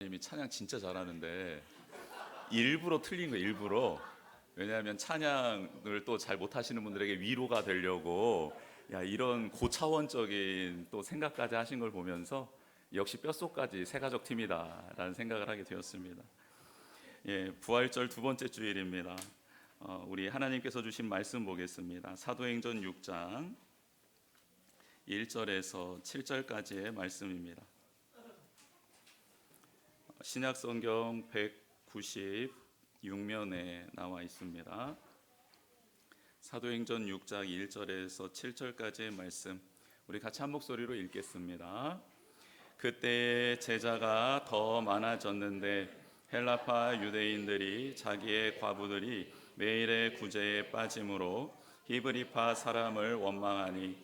님이 찬양 진짜 잘하는데 일부러 틀린 거 일부러. 왜냐하면 찬양을 또 잘 못하시는 분들에게 위로가 되려고 야 이런 고차원적인 또 생각까지 하신 걸 보면서 역시 뼛속까지 새가족 팀이다라는 생각을 하게 되었습니다. 예, 부활절 두 번째 주일입니다. 우리 하나님께서 주신 말씀 보겠습니다. 사도행전 6장 1절에서 7절까지의 말씀입니다. 신약성경 196면에 나와 있습니다. 사도행전 6장 1절에서 7절까지의 말씀 우리 같이 한 목소리로 읽겠습니다. 그때 제자가 더 많아졌는데 헬라파 유대인들이 자기의 과부들이 매일의 구제에 빠짐으로 히브리파 사람을 원망하니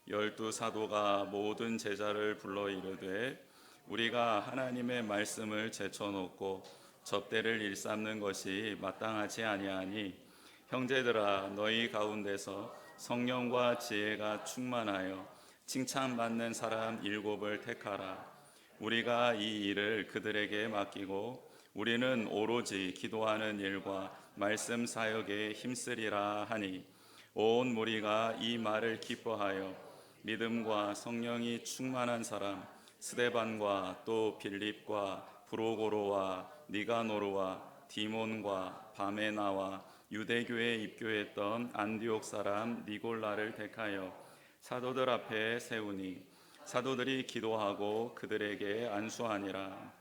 12사도가 모든 제자를 불러 이르되 우리가 하나님의 말씀을 제쳐놓고 접대를 일삼는 것이 마땅하지 아니하니 형제들아 너희 가운데서 성령과 지혜가 충만하여 칭찬받는 사람 7을 택하라. 우리가 이 일을 그들에게 맡기고 우리는 오로지 기도하는 일과 말씀 사역에 힘쓰리라 하니 온 무리가 이 말을 기뻐하여 믿음과 성령이 충만한 사람 스데반과 또 빌립과 브로고로와 니가노르와 디몬과 바메나와 유대교에 입교했던 안디옥 사람 니골라를 택하여 사도들 앞에 세우니 사도들이 기도하고 그들에게 안수하니라.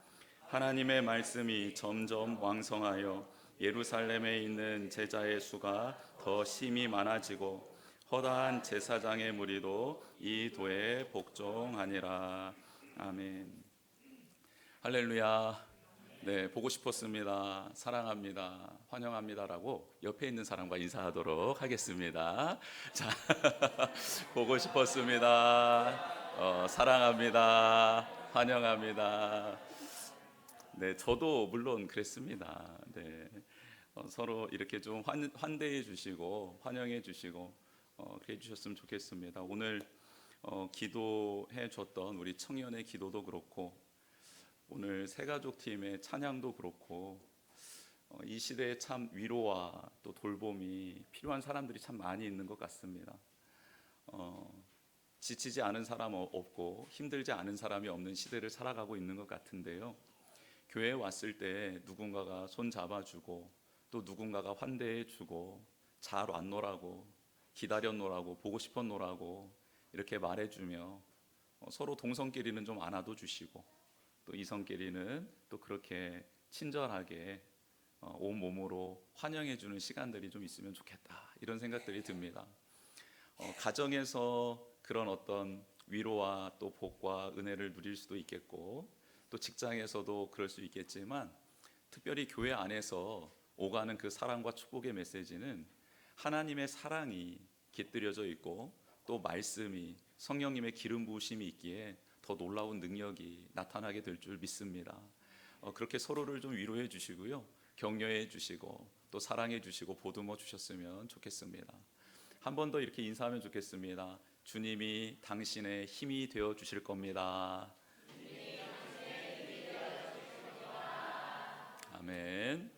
하나님의 말씀이 점점 왕성하여 예루살렘에 있는 제자의 수가 더 심히 많아지고 허다한 제사장의 무리도 이 도에 복종하니라. 아멘. 할렐루야. 네, 보고 싶었습니다. 사랑합니다. 환영합니다라고 옆에 있는 사람과 인사하도록 하겠습니다. 자, 보고 싶었습니다. 사랑합니다. 환영합니다. 네, 저도 물론 그랬습니다. 네, 서로 이렇게 좀 환대해 주시고 환영해 주시고 그렇게 해주셨으면 좋겠습니다. 오늘 기도해 줬던 우리 청년의 기도도 그렇고 오늘 새가족 팀의 찬양도 그렇고 이 시대에 참 위로와 또 돌봄이 필요한 사람들이 참 많이 있는 것 같습니다. 지치지 않은 사람 없고 힘들지 않은 사람이 없는 시대를 살아가고 있는 것 같은데요. 교회에 왔을 때 누군가가 손 잡아주고 또 누군가가 환대해주고 잘 왔노라고 기다렸노라고 보고 싶었노라고 이렇게 말해주며 서로 동성끼리는 좀 안아도 주시고 또 이성끼리는 또 그렇게 친절하게 온몸으로 환영해주는 시간들이 좀 있으면 좋겠다 이런 생각들이 듭니다. 가정에서 그런 어떤 위로와 또 복과 은혜를 누릴 수도 있겠고 또 직장에서도 그럴 수 있겠지만 특별히 교회 안에서 오가는 그 사랑과 축복의 메시지는 하나님의 사랑이 깃들여져 있고 또 말씀이 성령님의 기름 부으심이 있기에 더 놀라운 능력이 나타나게 될 줄 믿습니다. 그렇게 서로를 좀 위로해 주시고요, 격려해 주시고 또 사랑해 주시고 보듬어 주셨으면 좋겠습니다. 한 번 더 이렇게 인사하면 좋겠습니다. 주님이 당신의 힘이 되어 주실 겁니다. 아멘.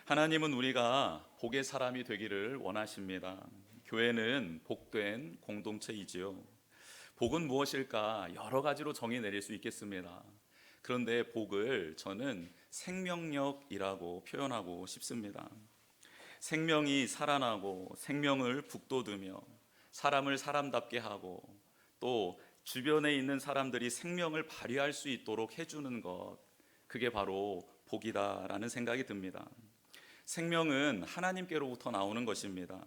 하나님은 우리가 복의 사람이 되기를 원하십니다. 교회는 복된 공동체이지요. 복은 무엇일까? 여러 가지로 정의 내릴 수 있겠습니다. 그런데 복을 저는 생명력이라고 표현하고 싶습니다. 생명이 살아나고 생명을 북돋우며 사람을 사람답게 하고 또 주변에 있는 사람들이 생명을 발휘할 수 있도록 해주는 것, 그게 바로 복이다라는 생각이 듭니다. 생명은 하나님께로부터 나오는 것입니다.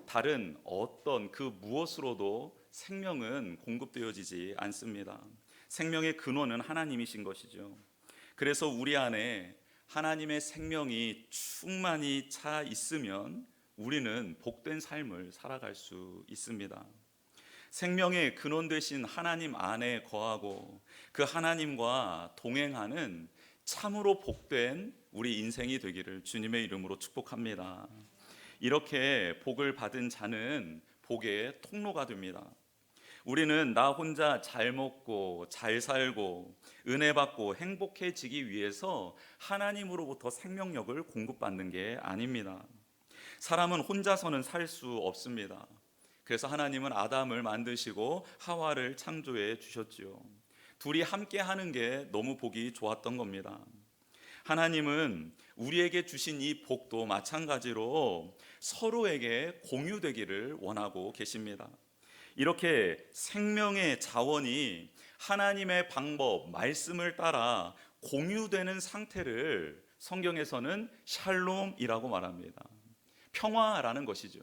다른 어떤 그 무엇으로도 생명은 공급되어지지 않습니다. 생명의 근원은 하나님이신 것이죠. 그래서 우리 안에 하나님의 생명이 충만히 차 있으면 우리는 복된 삶을 살아갈 수 있습니다. 생명의 근원 되신 하나님 안에 거하고 그 하나님과 동행하는 참으로 복된 우리 인생이 되기를 주님의 이름으로 축복합니다. 이렇게 복을 받은 자는 복의 통로가 됩니다. 우리는 나 혼자 잘 먹고 잘 살고 은혜 받고 행복해지기 위해서 하나님으로부터 생명력을 공급받는 게 아닙니다. 사람은 혼자서는 살 수 없습니다. 그래서 하나님은 아담을 만드시고 하와를 창조해 주셨지요. 둘이 함께 하는 게 너무 보기 좋았던 겁니다. 하나님은 우리에게 주신 이 복도 마찬가지로 서로에게 공유되기를 원하고 계십니다. 이렇게 생명의 자원이 하나님의 방법, 말씀을 따라 공유되는 상태를 성경에서는 샬롬이라고 말합니다. 평화라는 것이죠.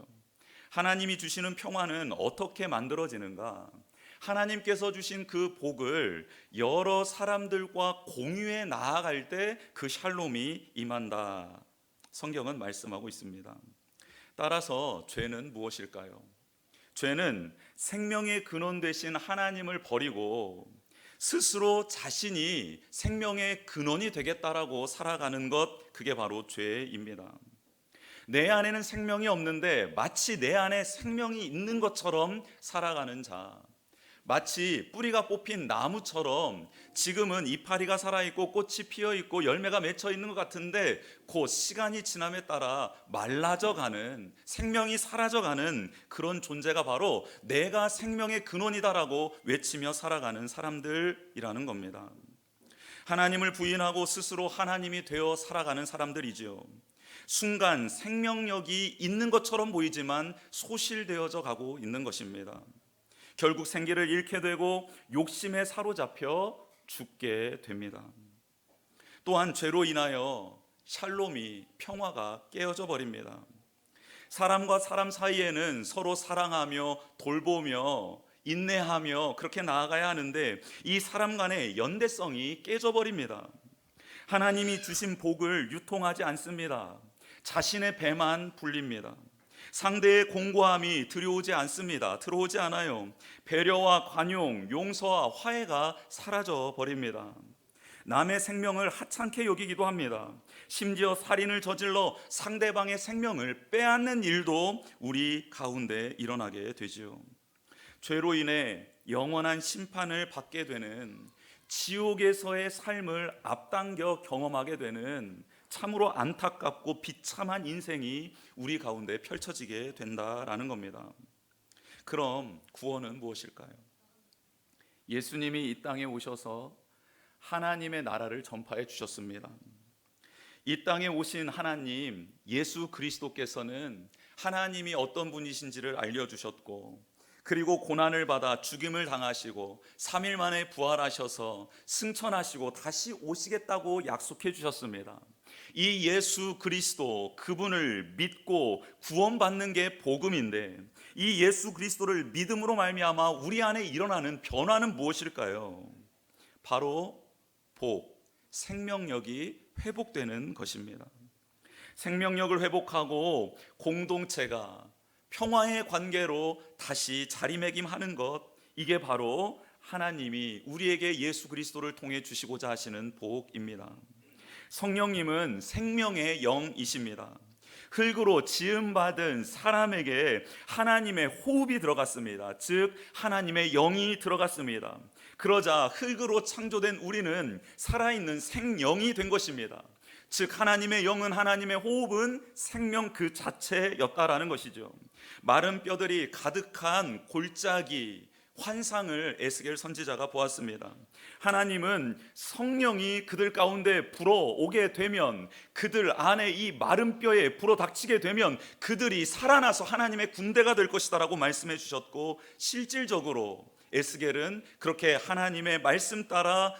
하나님이 주시는 평화는 어떻게 만들어지는가? 하나님께서 주신 그 복을 여러 사람들과 공유해 나아갈 때 그 샬롬이 임한다. 성경은 말씀하고 있습니다. 따라서 죄는 무엇일까요? 죄는 생명의 근원 되신 하나님을 버리고 스스로 자신이 생명의 근원이 되겠다라고 살아가는 것, 그게 바로 죄입니다. 내 안에는 생명이 없는데 마치 내 안에 생명이 있는 것처럼 살아가는 자, 마치 뿌리가 뽑힌 나무처럼 지금은 이파리가 살아있고 꽃이 피어있고 열매가 맺혀 있는 것 같은데 곧 시간이 지남에 따라 말라져가는, 생명이 사라져가는 그런 존재가 바로 내가 생명의 근원이다라고 외치며 살아가는 사람들이라는 겁니다. 하나님을 부인하고 스스로 하나님이 되어 살아가는 사람들이지요. 순간 생명력이 있는 것처럼 보이지만 소실되어져 가고 있는 것입니다. 결국 생기를 잃게 되고 욕심에 사로잡혀 죽게 됩니다. 또한 죄로 인하여 샬롬이, 평화가 깨어져 버립니다. 사람과 사람 사이에는 서로 사랑하며 돌보며 인내하며 그렇게 나아가야 하는데 이 사람 간의 연대성이 깨져 버립니다. 하나님이 주신 복을 유통하지 않습니다. 자신의 배만 불립니다. 상대의 공고함이 들어오지 않습니다. 들어오지 않아요. 배려와 관용, 용서와 화해가 사라져 버립니다. 남의 생명을 하찮게 여기기도 합니다. 심지어 살인을 저질러 상대방의 생명을 빼앗는 일도 우리 가운데 일어나게 되지요. 죄로 인해 영원한 심판을 받게 되는, 지옥에서의 삶을 앞당겨 경험하게 되는 참으로 안타깝고 비참한 인생이 우리 가운데 펼쳐지게 된다라는 겁니다. 그럼 구원은 무엇일까요? 예수님이 이 땅에 오셔서 하나님의 나라를 전파해 주셨습니다. 이 땅에 오신 하나님, 예수 그리스도께서는 하나님이 어떤 분이신지를 알려주셨고, 그리고 고난을 받아 죽임을 당하시고 3일 만에 부활하셔서 승천하시고 다시 오시겠다고 약속해 주셨습니다. 이 예수 그리스도, 그분을 믿고 구원받는 게 복음인데, 이 예수 그리스도를 믿음으로 말미암아 우리 안에 일어나는 변화는 무엇일까요? 바로 복, 생명력이 회복되는 것입니다. 생명력을 회복하고 공동체가 평화의 관계로 다시 자리매김하는 것, 이게 바로 하나님이 우리에게 예수 그리스도를 통해 주시고자 하시는 복입니다. 성령님은 생명의 영이십니다. 흙으로 지음받은 사람에게 하나님의 호흡이 들어갔습니다. 즉 하나님의 영이 들어갔습니다. 그러자 흙으로 창조된 우리는 살아있는 생영이 된 것입니다. 즉 하나님의 영은, 하나님의 호흡은 생명 그 자체였다라는 것이죠. 마른 뼈들이 가득한 골짜기 환상을 에스겔 선지자가 보았습니다. 하나님은 성령이 그들 가운데 불어오게 되면, 그들 안에 이 마른 뼈에 불어닥치게 되면 그들이 살아나서 하나님의 군대가 될 것이다 라고 말씀해 주셨고, 실질적으로 에스겔은 그렇게 하나님의 말씀 따라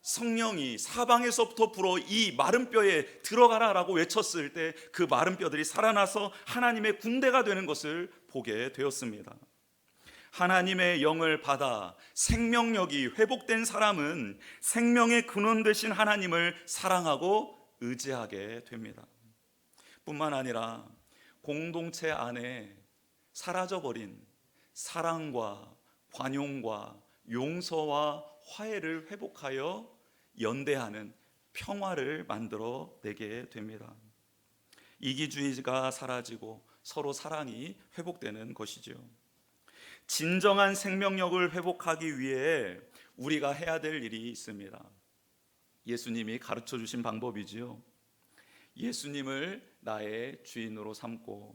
성령이 사방에서부터 불어 이 마른 뼈에 들어가라라고 외쳤을 때 그 마른 뼈들이 살아나서 하나님의 군대가 되는 것을 보게 되었습니다. 하나님의 영을 받아 생명력이 회복된 사람은 생명의 근원 되신 하나님을 사랑하고 의지하게 됩니다. 뿐만 아니라 공동체 안에 사라져버린 사랑과 관용과 용서와 화해를 회복하여 연대하는 평화를 만들어내게 됩니다. 이기주의가 사라지고 서로 사랑이 회복되는 것이죠. 진정한 생명력을 회복하기 위해 우리가 해야 될 일이 있습니다. 예수님이 가르쳐 주신 방법이지요. 예수님을 나의 주인으로 삼고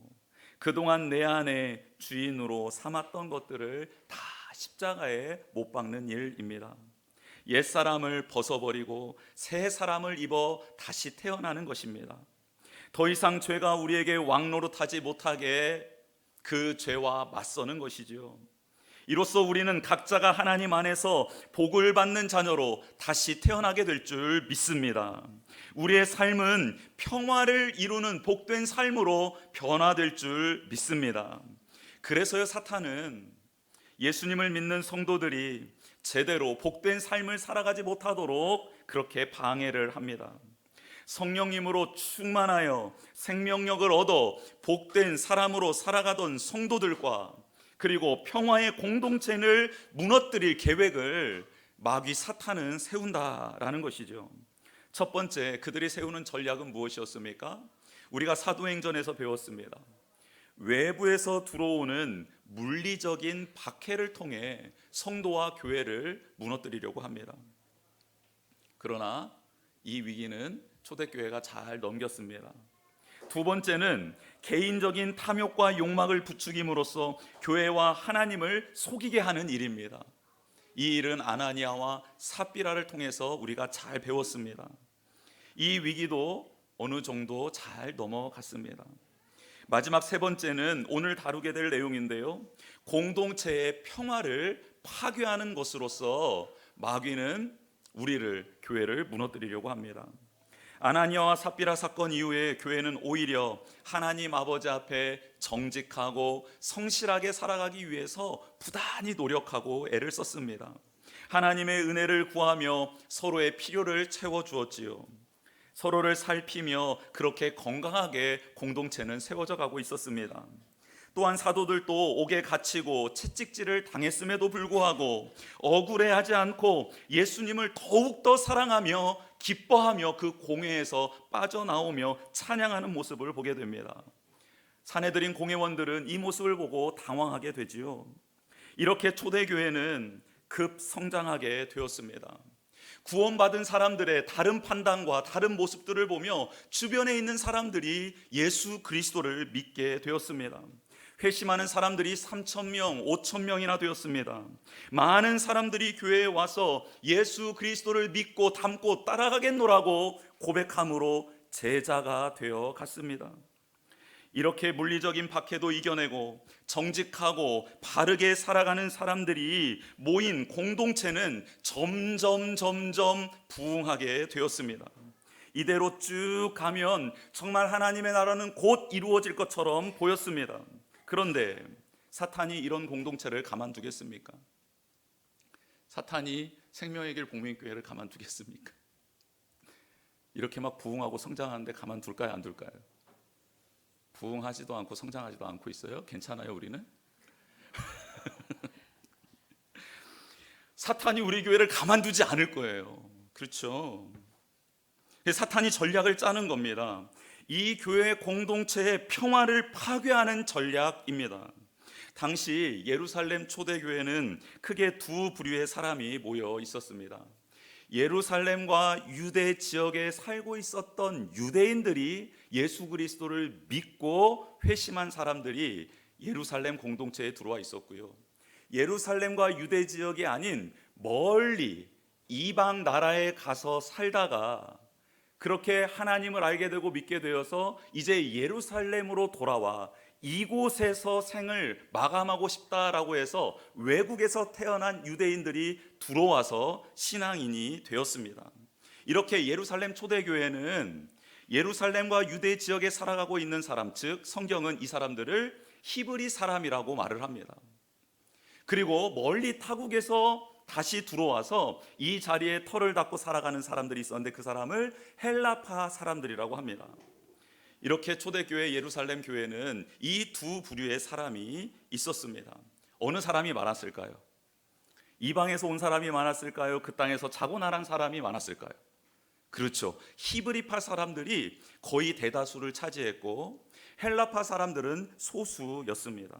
그동안 내 안에 주인으로 삼았던 것들을 다 십자가에 못 박는 일입니다. 옛사람을 벗어버리고 새 사람을 입어 다시 태어나는 것입니다. 더 이상 죄가 우리에게 왕노릇하지 못하게 그 죄와 맞서는 것이지요. 이로써 우리는 각자가 하나님 안에서 복을 받는 자녀로 다시 태어나게 될 줄 믿습니다. 우리의 삶은 평화를 이루는 복된 삶으로 변화될 줄 믿습니다. 그래서요, 사탄은 예수님을 믿는 성도들이 제대로 복된 삶을 살아가지 못하도록 그렇게 방해를 합니다. 성령님으로 충만하여 생명력을 얻어 복된 사람으로 살아가던 성도들과 그리고 평화의 공동체를 무너뜨릴 계획을 마귀 사탄은 세운다라는 것이죠. 첫 번째, 그들이 세우는 전략은 무엇이었습니까? 우리가 사도행전에서 배웠습니다. 외부에서 들어오는 물리적인 박해를 통해 성도와 교회를 무너뜨리려고 합니다. 그러나 이 위기는 초대교회가 잘 넘겼습니다. 두 번째는 개인적인 탐욕과 욕망을 부추김으로써 교회와 하나님을 속이게 하는 일입니다. 이 일은 아나니아와 삽비라를 통해서 우리가 잘 배웠습니다. 이 위기도 어느 정도 잘 넘어갔습니다. 마지막 세 번째는 오늘 다루게 될 내용인데요, 공동체의 평화를 파괴하는 것으로서 마귀는 우리를, 교회를 무너뜨리려고 합니다. 아나니아와 삽비라 사건 이후에 교회는 오히려 하나님 아버지 앞에 정직하고 성실하게 살아가기 위해서 부단히 노력하고 애를 썼습니다. 하나님의 은혜를 구하며 서로의 필요를 채워주었지요. 서로를 살피며 그렇게 건강하게 공동체는 세워져 가고 있었습니다. 또한 사도들도 옥에 갇히고 채찍질을 당했음에도 불구하고 억울해하지 않고 예수님을 더욱더 사랑하며 기뻐하며 그 공회에서 빠져나오며 찬양하는 모습을 보게 됩니다. 사내들인 공회원들은 이 모습을 보고 당황하게 되지요. 이렇게 초대교회는 급성장하게 되었습니다. 구원받은 사람들의 다른 판단과 다른 모습들을 보며 주변에 있는 사람들이 예수 그리스도를 믿게 되었습니다. 회심하는 사람들이 3,000명, 5,000명이나 되었습니다. 많은 사람들이 교회에 와서 예수 그리스도를 믿고 닮고 따라가겠노라고 고백함으로 제자가 되어 갔습니다. 이렇게 물리적인 박해도 이겨내고 정직하고 바르게 살아가는 사람들이 모인 공동체는 점점 부흥하게 되었습니다. 이대로 쭉 가면 정말 하나님의 나라는 곧 이루어질 것처럼 보였습니다. 그런데 사탄이 이런 공동체를 가만두겠습니까? 사탄이 생명의 길 복민교회를 가만두겠습니까? 이렇게 막 부흥하고 성장하는데 가만둘까요, 안 둘까요? 부흥하지도 않고 성장하지도 않고 있어요? 괜찮아요, 우리는? 사탄이 우리 교회를 가만두지 않을 거예요. 그렇죠? 사탄이 전략을 짜는 겁니다. 이 교회 공동체의 평화를 파괴하는 전략입니다. 당시 예루살렘 초대교회는 크게 두 부류의 사람이 모여 있었습니다. 예루살렘과 유대 지역에 살고 있었던 유대인들이 예수 그리스도를 믿고 회심한 사람들이 예루살렘 공동체에 들어와 있었고요. 예루살렘과 유대 지역이 아닌 멀리 이방 나라에 가서 살다가 그렇게 하나님을 알게 되고 믿게 되어서 이제 예루살렘으로 돌아와 이곳에서 생을 마감하고 싶다라고 해서 외국에서 태어난 유대인들이 들어와서 신앙인이 되었습니다. 이렇게 예루살렘 초대교회는 예루살렘과 유대 지역에 살아가고 있는 사람, 즉 성경은 이 사람들을 히브리 사람이라고 말을 합니다. 그리고 멀리 타국에서 다시 들어와서 이 자리에 터를 닦고 살아가는 사람들이 있었는데 그 사람을 헬라파 사람들이라고 합니다. 이렇게 초대교회 예루살렘 교회는 이 두 부류의 사람이 있었습니다. 어느 사람이 많았을까요? 이방에서 온 사람이 많았을까요? 그 땅에서 자고 나란 사람이 많았을까요? 그렇죠. 히브리파 사람들이 거의 대다수를 차지했고 헬라파 사람들은 소수였습니다.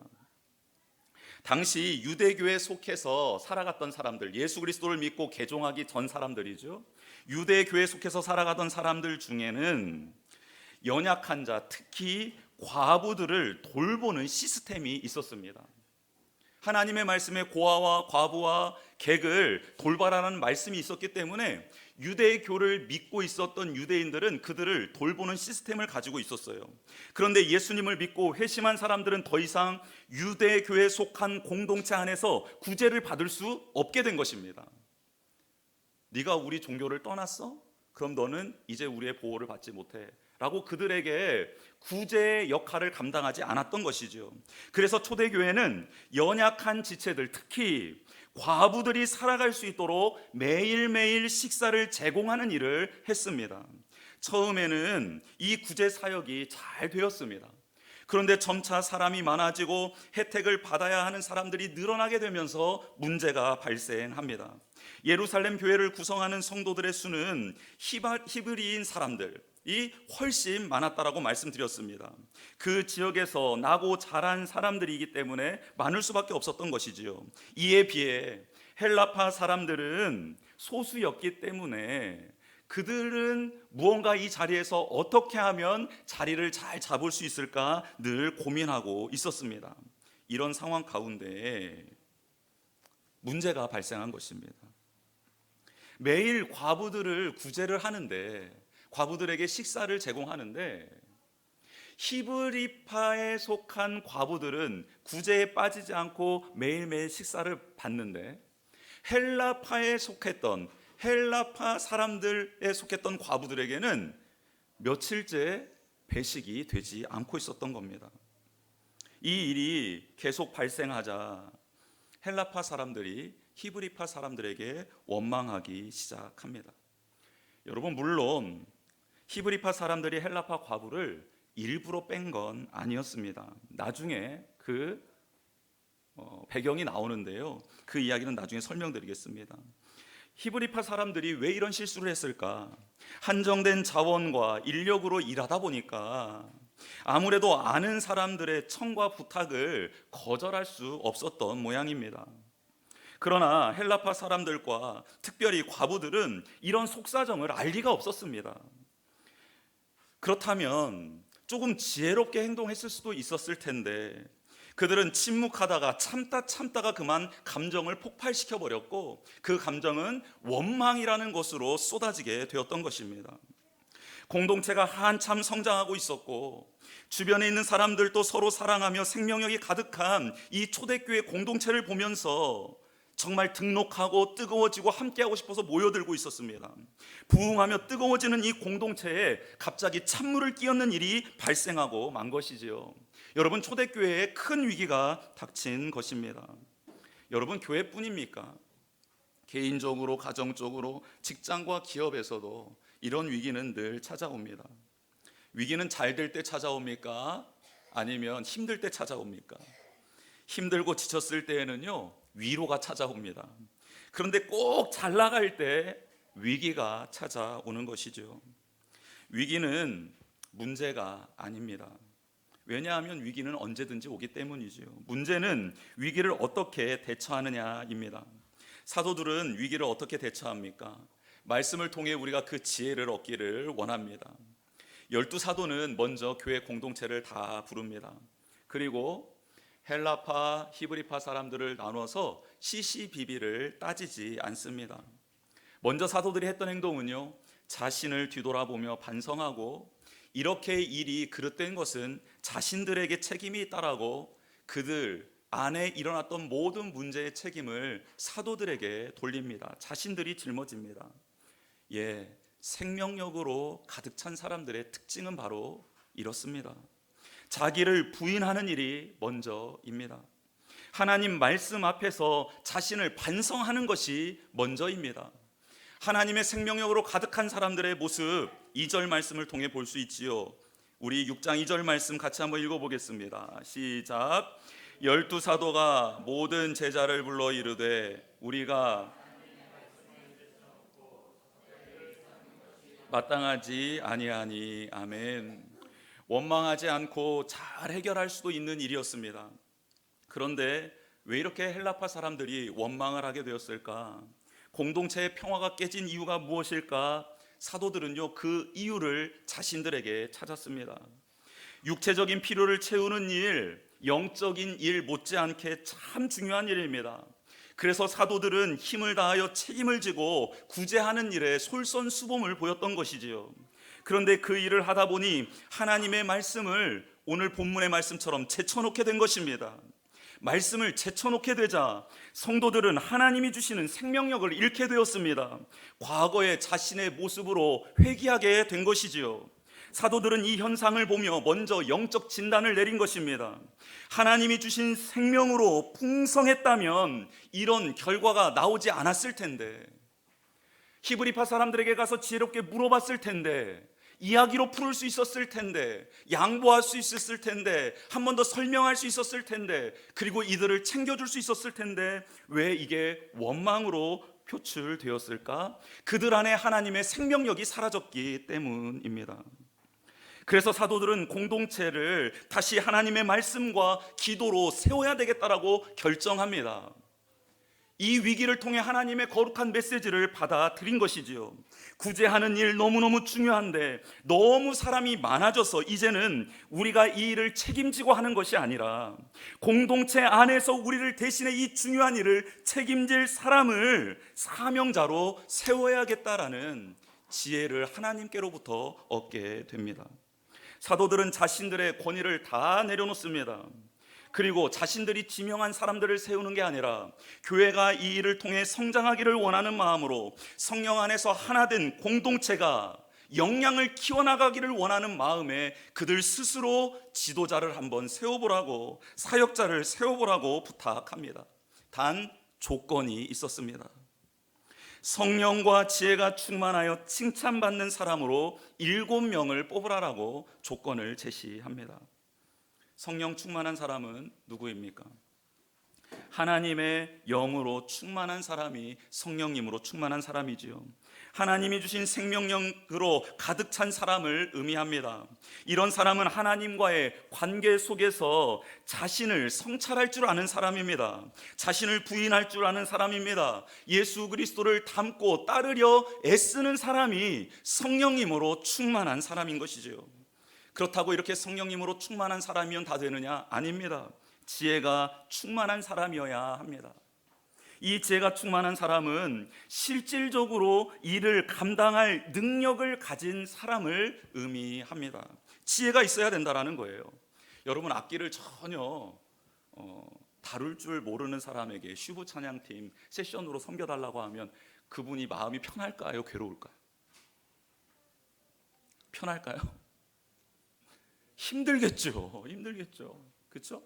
당시 유대교에 속해서 살아갔던 사람들, 예수 그리스도를 믿고 개종하기 전 사람들이죠. 유대교에 속해서 살아가던 사람들 중에는 연약한 자, 특히 과부들을 돌보는 시스템이 있었습니다. 하나님의 말씀에 고아와 과부와 객을 돌봐라는 말씀이 있었기 때문에 유대교를 믿고 있었던 유대인들은 그들을 돌보는 시스템을 가지고 있었어요. 그런데 예수님을 믿고 회심한 사람들은 더 이상 유대교에 속한 공동체 안에서 구제를 받을 수 없게 된 것입니다. 네가 우리 종교를 떠났어? 그럼 너는 이제 우리의 보호를 받지 못해 라고 그들에게 구제의 역할을 감당하지 않았던 것이죠. 그래서 초대교회는 연약한 지체들, 특히 과부들이 살아갈 수 있도록 매일매일 식사를 제공하는 일을 했습니다. 처음에는 이 구제 사역이 잘 되었습니다. 그런데 점차 사람이 많아지고 혜택을 받아야 하는 사람들이 늘어나게 되면서 문제가 발생합니다. 예루살렘 교회를 구성하는 성도들의 수는 히브리인 사람들이 훨씬 많았다라고 말씀드렸습니다. 그 지역에서 나고 자란 사람들이기 때문에 많을 수밖에 없었던 것이지요. 이에 비해 헬라파 사람들은 소수였기 때문에 그들은 무언가 이 자리에서 어떻게 하면 자리를 잘 잡을 수 있을까 늘 고민하고 있었습니다. 이런 상황 가운데 문제가 발생한 것입니다. 매일 과부들을 구제를 하는데, 과부들에게 식사를 제공하는데, 히브리파에 속한 과부들은 구제에 빠지지 않고 매일매일 식사를 받는데, 헬라파에 속했던 헬라파 사람들에 속했던 과부들에게는 며칠째 배식이 되지 않고 있었던 겁니다. 이 일이 계속 발생하자 헬라파 사람들이 히브리파 사람들에게 원망하기 시작합니다. 여러분, 물론 히브리파 사람들이 헬라파 과부를 일부러 뺀 건 아니었습니다. 나중에 그 배경이 나오는데요, 그 이야기는 나중에 설명드리겠습니다. 히브리파 사람들이 왜 이런 실수를 했을까? 한정된 자원과 인력으로 일하다 보니까 아무래도 아는 사람들의 청과 부탁을 거절할 수 없었던 모양입니다. 그러나 헬라파 사람들과 특별히 과부들은 이런 속사정을 알 리가 없었습니다. 그렇다면 조금 지혜롭게 행동했을 수도 있었을 텐데, 그들은 침묵하다가 참다가 그만 감정을 폭발시켜 버렸고, 그 감정은 원망이라는 것으로 쏟아지게 되었던 것입니다. 공동체가 한참 성장하고 있었고 주변에 있는 사람들도 서로 사랑하며 생명력이 가득한 이 초대교회 공동체를 보면서 정말 등록하고 뜨거워지고 함께하고 싶어서 모여들고 있었습니다. 부흥하며 뜨거워지는 이 공동체에 갑자기 찬물을 끼얹는 일이 발생하고 만 것이지요. 여러분, 초대교회에 큰 위기가 닥친 것입니다. 여러분, 교회뿐입니까? 개인적으로, 가정적으로, 직장과 기업에서도 이런 위기는 늘 찾아옵니다. 위기는 잘 될 때 찾아옵니까? 아니면 힘들 때 찾아옵니까? 힘들고 지쳤을 때에는요, 위로가 찾아옵니다. 그런데 꼭 잘 나갈 때 위기가 찾아오는 것이죠. 위기는 문제가 아닙니다. 왜냐하면 위기는 언제든지 오기 때문이죠. 문제는 위기를 어떻게 대처하느냐입니다. 사도들은 위기를 어떻게 대처합니까? 말씀을 통해 우리가 그 지혜를 얻기를 원합니다. 12사도는 먼저 교회 공동체를 다 부릅니다. 그리고 헬라파, 히브리파 사람들을 나눠서 시시비비를 따지지 않습니다. 먼저 사도들이 했던 행동은요, 자신을 뒤돌아보며 반성하고 이렇게 일이 그릇된 것은 자신들에게 책임이 있다라고 그들 안에 일어났던 모든 문제의 책임을 사도들에게 돌립니다. 자신들이 짊어집니다. 생명력으로 가득 찬 사람들의 특징은 바로 이렇습니다. 자기를 부인하는 일이 먼저입니다. 하나님 말씀 앞에서 자신을 반성하는 것이 먼저입니다. 하나님의 생명력으로 가득한 사람들의 모습, 2절 말씀을 통해 볼 수 있지요. 우리 6장 2절 말씀 같이 한번 읽어보겠습니다. 시작. 12사도가 모든 제자를 불러 이르되 우리가 마땅하지 아니하니. 아멘. 원망하지 않고 잘 해결할 수도 있는 일이었습니다. 그런데 왜 이렇게 헬라파 사람들이 원망을 하게 되었을까? 공동체의 평화가 깨진 이유가 무엇일까? 사도들은요, 그 이유를 자신들에게 찾았습니다. 육체적인 필요를 채우는 일, 영적인 일 못지않게 참 중요한 일입니다. 그래서 사도들은 힘을 다하여 책임을 지고 구제하는 일에 솔선수범을 보였던 것이지요. 그런데 그 일을 하다 보니 하나님의 말씀을 오늘 본문의 말씀처럼 제쳐놓게 된 것입니다. 말씀을 제쳐놓게 되자 성도들은 하나님이 주시는 생명력을 잃게 되었습니다. 과거의 자신의 모습으로 회귀하게 된 것이지요. 사도들은 이 현상을 보며 먼저 영적 진단을 내린 것입니다. 하나님이 주신 생명으로 풍성했다면 이런 결과가 나오지 않았을 텐데, 히브리파 사람들에게 가서 지혜롭게 물어봤을 텐데, 이야기로 풀을 수 있었을 텐데, 양보할 수 있었을 텐데, 한 번 더 설명할 수 있었을 텐데, 그리고 이들을 챙겨줄 수 있었을 텐데, 왜 이게 원망으로 표출되었을까? 그들 안에 하나님의 생명력이 사라졌기 때문입니다. 그래서 사도들은 공동체를 다시 하나님의 말씀과 기도로 세워야 되겠다라고 결정합니다. 이 위기를 통해 하나님의 거룩한 메시지를 받아들인 것이지요. 구제하는 일 너무너무 중요한데 너무 사람이 많아져서 이제는 우리가 이 일을 책임지고 하는 것이 아니라 공동체 안에서 우리를 대신해 이 중요한 일을 책임질 사람을 사명자로 세워야겠다라는 지혜를 하나님께로부터 얻게 됩니다. 사도들은 자신들의 권위를 다 내려놓습니다. 그리고 자신들이 지명한 사람들을 세우는 게 아니라 교회가 이 일을 통해 성장하기를 원하는 마음으로 성령 안에서 하나 된 공동체가 역량을 키워나가기를 원하는 마음에 그들 스스로 지도자를 한번 세워보라고, 사역자를 세워보라고 부탁합니다. 단 조건이 있었습니다. 성령과 지혜가 충만하여 칭찬받는 사람으로 7명을 뽑으라라고 조건을 제시합니다. 성령 충만한 사람은 누구입니까? 하나님의 영으로 충만한 사람이 성령님으로 충만한 사람이지요. 하나님이 주신 생명력으로 가득 찬 사람을 의미합니다. 이런 사람은 하나님과의 관계 속에서 자신을 성찰할 줄 아는 사람입니다. 자신을 부인할 줄 아는 사람입니다. 예수 그리스도를 닮고 따르려 애쓰는 사람이 성령님으로 충만한 사람인 것이죠. 그렇다고 이렇게 성령님으로 충만한 사람이면 다 되느냐? 아닙니다. 지혜가 충만한 사람이어야 합니다. 이 지혜가 충만한 사람은 실질적으로 일을 감당할 능력을 가진 사람을 의미합니다. 지혜가 있어야 된다는 거예요. 여러분, 악기를 전혀 다룰 줄 모르는 사람에게 슈브 찬양팀 세션으로 섬겨달라고 하면 그분이 마음이 편할까요? 괴로울까요? 편할까요? 힘들겠죠. 그렇죠?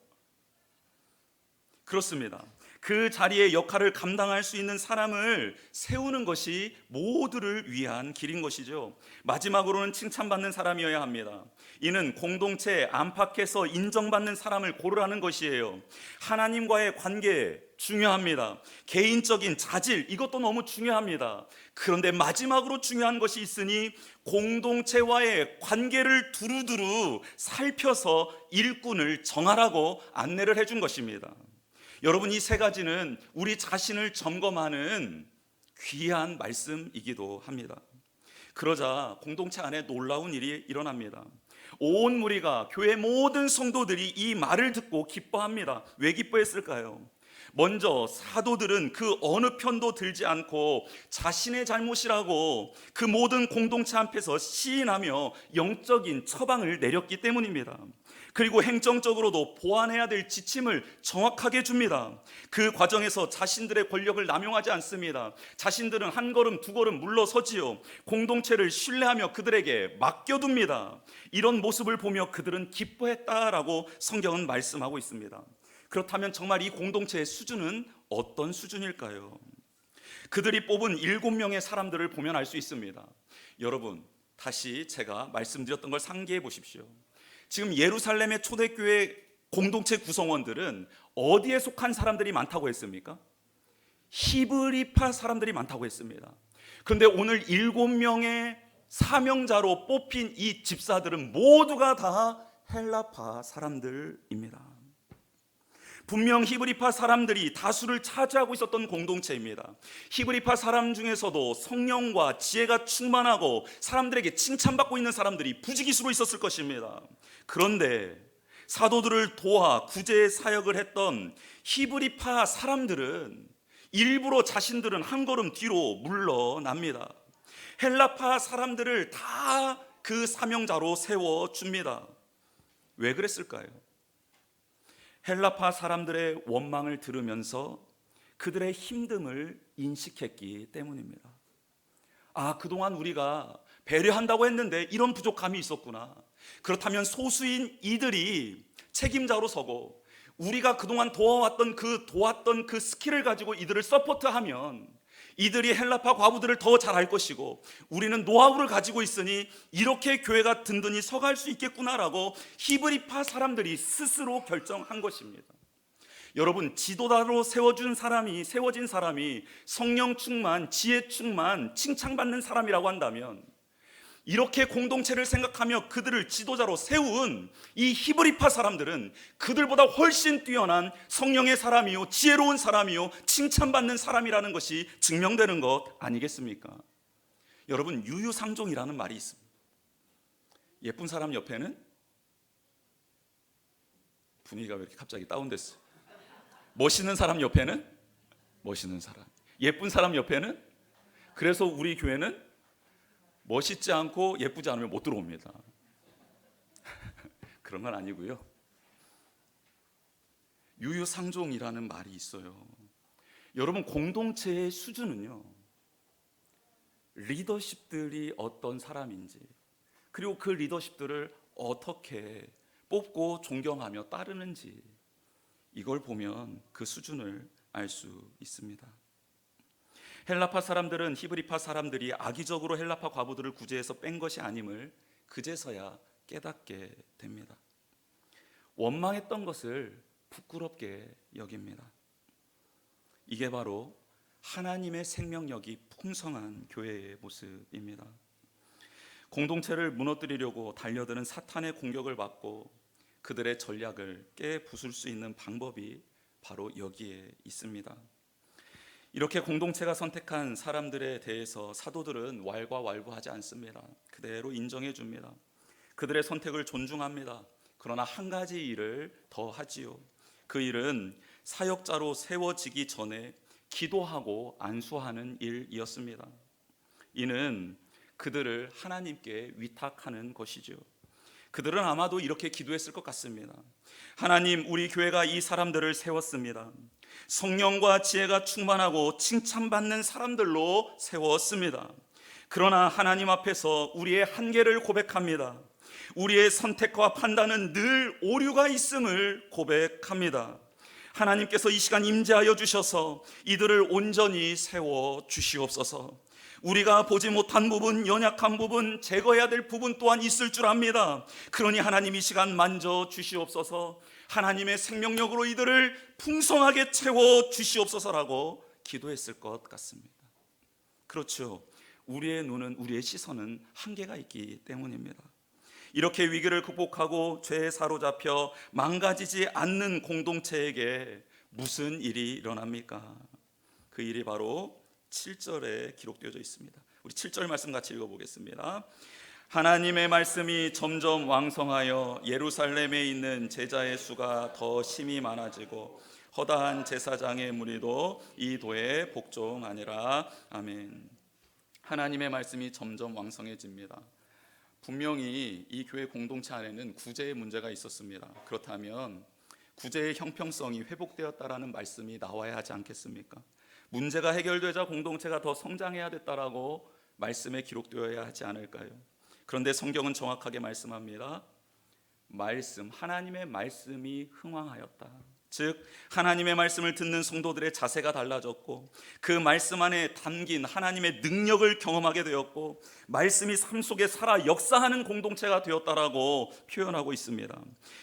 그렇습니다. 그 자리의 역할을 감당할 수 있는 사람을 세우는 것이 모두를 위한 길인 것이죠. 마지막으로는 칭찬받는 사람이어야 합니다. 이는 공동체 안팎에서 인정받는 사람을 고르라는 것이에요. 하나님과의 관계 중요합니다. 개인적인 자질, 이것도 너무 중요합니다. 그런데 마지막으로 중요한 것이 있으니 공동체와의 관계를 두루두루 살펴서 일꾼을 정하라고 안내를 해준 것입니다. 여러분, 이 세 가지는 우리 자신을 점검하는 귀한 말씀이기도 합니다. 그러자 공동체 안에 놀라운 일이 일어납니다. 온 무리가, 교회 모든 성도들이 이 말을 듣고 기뻐합니다. 왜 기뻐했을까요? 먼저 사도들은 그 어느 편도 들지 않고 자신의 잘못이라고 그 모든 공동체 앞에서 시인하며 영적인 처방을 내렸기 때문입니다. 그리고 행정적으로도 보완해야 될 지침을 정확하게 줍니다. 그 과정에서 자신들의 권력을 남용하지 않습니다. 자신들은 한 걸음 두 걸음 물러서지요. 공동체를 신뢰하며 그들에게 맡겨둡니다. 이런 모습을 보며 그들은 기뻐했다라고 성경은 말씀하고 있습니다. 그렇다면 정말 이 공동체의 수준은 어떤 수준일까요? 그들이 뽑은 7명의 사람들을 보면 알 수 있습니다. 여러분, 다시 제가 말씀드렸던 걸 상기해 보십시오. 지금 예루살렘의 초대교회 공동체 구성원들은 어디에 속한 사람들이 많다고 했습니까? 히브리파 사람들이 많다고 했습니다. 그런데 오늘 7명의 사명자로 뽑힌 이 집사들은 모두가 다 헬라파 사람들입니다. 분명 히브리파 사람들이 다수를 차지하고 있었던 공동체입니다. 히브리파 사람 중에서도 성령과 지혜가 충만하고 사람들에게 칭찬받고 있는 사람들이 부지기수로 있었을 것입니다. 그런데 사도들을 도와 구제 사역을 했던 히브리파 사람들은 일부러 자신들은 한 걸음 뒤로 물러납니다. 헬라파 사람들을 다 그 사명자로 세워줍니다. 왜 그랬을까요? 헬라파 사람들의 원망을 들으면서 그들의 힘듦을 인식했기 때문입니다. 아, 그동안 우리가 배려한다고 했는데 이런 부족함이 있었구나. 그렇다면 소수인 이들이 책임자로 서고 우리가 그동안 도왔던 그 스킬을 가지고 이들을 서포트하면 이들이 헬라파 과부들을 더 잘 알 것이고 우리는 노하우를 가지고 있으니 이렇게 교회가 든든히 서갈 수 있겠구나라고 히브리파 사람들이 스스로 결정한 것입니다. 여러분, 지도자로 세워진 사람이 성령 충만, 지혜 충만, 칭찬받는 사람이라고 한다면 이렇게 공동체를 생각하며 그들을 지도자로 세운 이 히브리파 사람들은 그들보다 훨씬 뛰어난 성령의 사람이요, 지혜로운 사람이요, 칭찬받는 사람이라는 것이 증명되는 것 아니겠습니까? 여러분, 유유상종이라는 말이 있습니다. 예쁜 사람 옆에는 분위기가 왜 이렇게 갑자기 다운됐어요? 멋있는 사람 옆에는 멋있는 사람, 예쁜 사람 옆에는, 그래서 우리 교회는 멋있지 않고 예쁘지 않으면 못 들어옵니다. 그런 건 아니고요. 유유상종이라는 말이 있어요. 여러분, 공동체의 수준은요, 리더십들이 어떤 사람인지, 그리고 그 리더십들을 어떻게 뽑고 존경하며 따르는지, 이걸 보면 그 수준을 알 수 있습니다. 헬라파 사람들은 히브리파 사람들이 악의적으로 헬라파 과부들을 구제해서 뺀 것이 아님을 그제서야 깨닫게 됩니다. 원망했던 것을 부끄럽게 여깁니다. 이게 바로 하나님의 생명력이 풍성한 교회의 모습입니다. 공동체를 무너뜨리려고 달려드는 사탄의 공격을 받고 그들의 전략을 깨부술 수 있는 방법이 바로 여기에 있습니다. 이렇게 공동체가 선택한 사람들에 대해서 사도들은 왈가왈부하지 않습니다. 그대로 인정해 줍니다. 그들의 선택을 존중합니다. 그러나 한 가지 일을 더 하지요. 그 일은 사역자로 세워지기 전에 기도하고 안수하는 일이었습니다. 이는 그들을 하나님께 위탁하는 것이죠. 그들은 아마도 이렇게 기도했을 것 같습니다. 하나님, 우리 교회가 이 사람들을 세웠습니다. 성령과 지혜가 충만하고 칭찬받는 사람들로 세웠습니다. 그러나 하나님 앞에서 우리의 한계를 고백합니다. 우리의 선택과 판단은 늘 오류가 있음을 고백합니다. 하나님께서 이 시간 임재하여 주셔서 이들을 온전히 세워 주시옵소서. 우리가 보지 못한 부분, 연약한 부분, 제거해야 될 부분 또한 있을 줄 압니다. 그러니 하나님 이 시간 만져 주시옵소서. 하나님의 생명력으로 이들을 풍성하게 채워 주시옵소서라고 기도했을 것 같습니다. 그렇죠. 우리의 눈은, 우리의 시선은 한계가 있기 때문입니다. 이렇게 위기를 극복하고 죄에 사로잡혀 망가지지 않는 공동체에게 무슨 일이 일어납니까? 그 일이 바로 7절에 기록되어져 있습니다. 우리 7절 말씀 같이 읽어보겠습니다. 하나님의 말씀이 점점 왕성하여 예루살렘에 있는 제자의 수가 더 심히 많아지고 허다한 제사장의 무리도 이 도에 복종하니라. 아멘. 하나님의 말씀이 점점 왕성해집니다. 분명히 이 교회 공동체 안에는 구제의 문제가 있었습니다. 그렇다면 구제의 형평성이 회복되었다라는 말씀이 나와야 하지 않겠습니까? 문제가 해결되자 공동체가 더 성장해야 됐다라고 말씀에 기록되어야 하지 않을까요? 그런데 성경은 정확하게 말씀합니다. 하나님의 말씀이 흥왕하였다. 즉 하나님의 말씀을 듣는 성도들의 자세가 달라졌고 그 말씀 안에 담긴 하나님의 능력을 경험하게 되었고 말씀이 삶 속에 살아 역사하는 공동체가 되었다라고 표현하고 있습니다.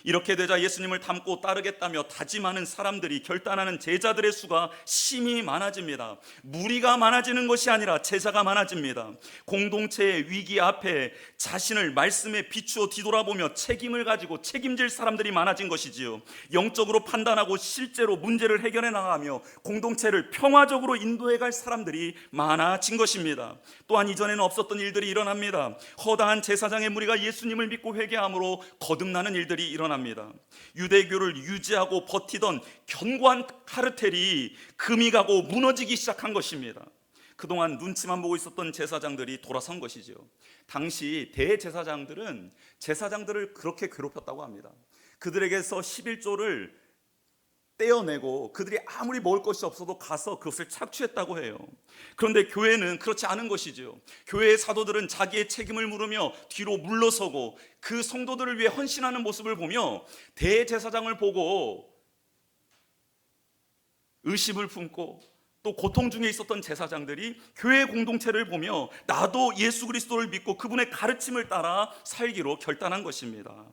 이렇게 되자 예수님을 닮고 따르겠다며 다짐하는 사람들이, 결단하는 제자들의 수가 심히 많아집니다. 무리가 많아지는 것이 아니라 제자가 많아집니다. 공동체의 위기 앞에 자신을 말씀에 비추어 뒤돌아보며 책임을 가지고 책임질 사람들이 많아진 것이지요. 영적으로 판단하고 만나고 실제로 문제를 해결해 나가며 공동체를 평화적으로 인도해 갈 사람들이 많아진 것입니다. 또한 이전에는 없었던 일들이 일어납니다. 허다한 제사장의 무리가 예수님을 믿고 회개함으로 거듭나는 일들이 일어납니다. 유대교를 유지하고 버티던 견고한 카르텔이 금이 가고 무너지기 시작한 것입니다. 그동안 눈치만 보고 있었던 제사장들이 돌아선 것이죠. 당시 대제사장들은 제사장들을 그렇게 괴롭혔다고 합니다. 그들에게서 11조를 떼어내고 그들이 아무리 먹을 것이 없어도 가서 그것을 착취했다고 해요. 그런데 교회는 그렇지 않은 것이죠. 교회의 사도들은 자기의 책임을 물으며 뒤로 물러서고 그 성도들을 위해 헌신하는 모습을 보며 대제사장을 보고 의심을 품고 또 고통 중에 있었던 제사장들이 교회 공동체를 보며 나도 예수 그리스도를 믿고 그분의 가르침을 따라 살기로 결단한 것입니다.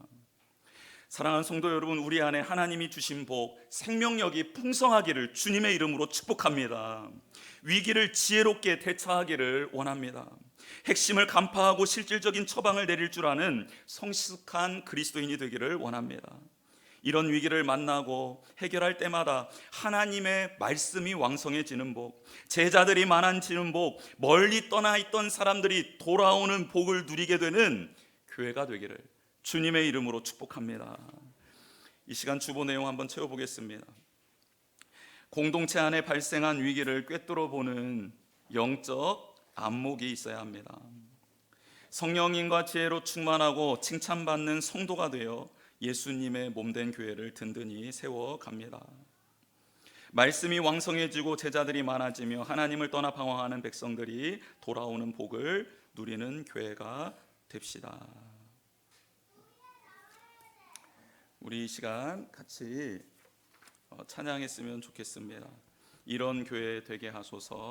사랑하는 성도 여러분, 우리 안에 하나님이 주신 복, 생명력이 풍성하기를 주님의 이름으로 축복합니다. 위기를 지혜롭게 대처하기를 원합니다. 핵심을 간파하고 실질적인 처방을 내릴 줄 아는 성숙한 그리스도인이 되기를 원합니다. 이런 위기를 만나고 해결할 때마다 하나님의 말씀이 왕성해지는 복, 제자들이 많아지는 복, 멀리 떠나 있던 사람들이 돌아오는 복을 누리게 되는 교회가 되기를 주님의 이름으로 축복합니다. 이 시간 주보 내용 한번 채워보겠습니다. 공동체 안에 발생한 위기를 꿰뚫어 보는 영적 안목이 있어야 합니다. 성령님과 지혜로 충만하고 칭찬받는 성도가 되어 예수님의 몸된 교회를 든든히 세워갑니다. 말씀이 왕성해지고 제자들이 많아지며 하나님을 떠나 방황하는 백성들이 돌아오는 복을 누리는 교회가 됩시다. 우리 이 시간 같이 찬양했으면 좋겠습니다. 이런 교회 되게 하소서.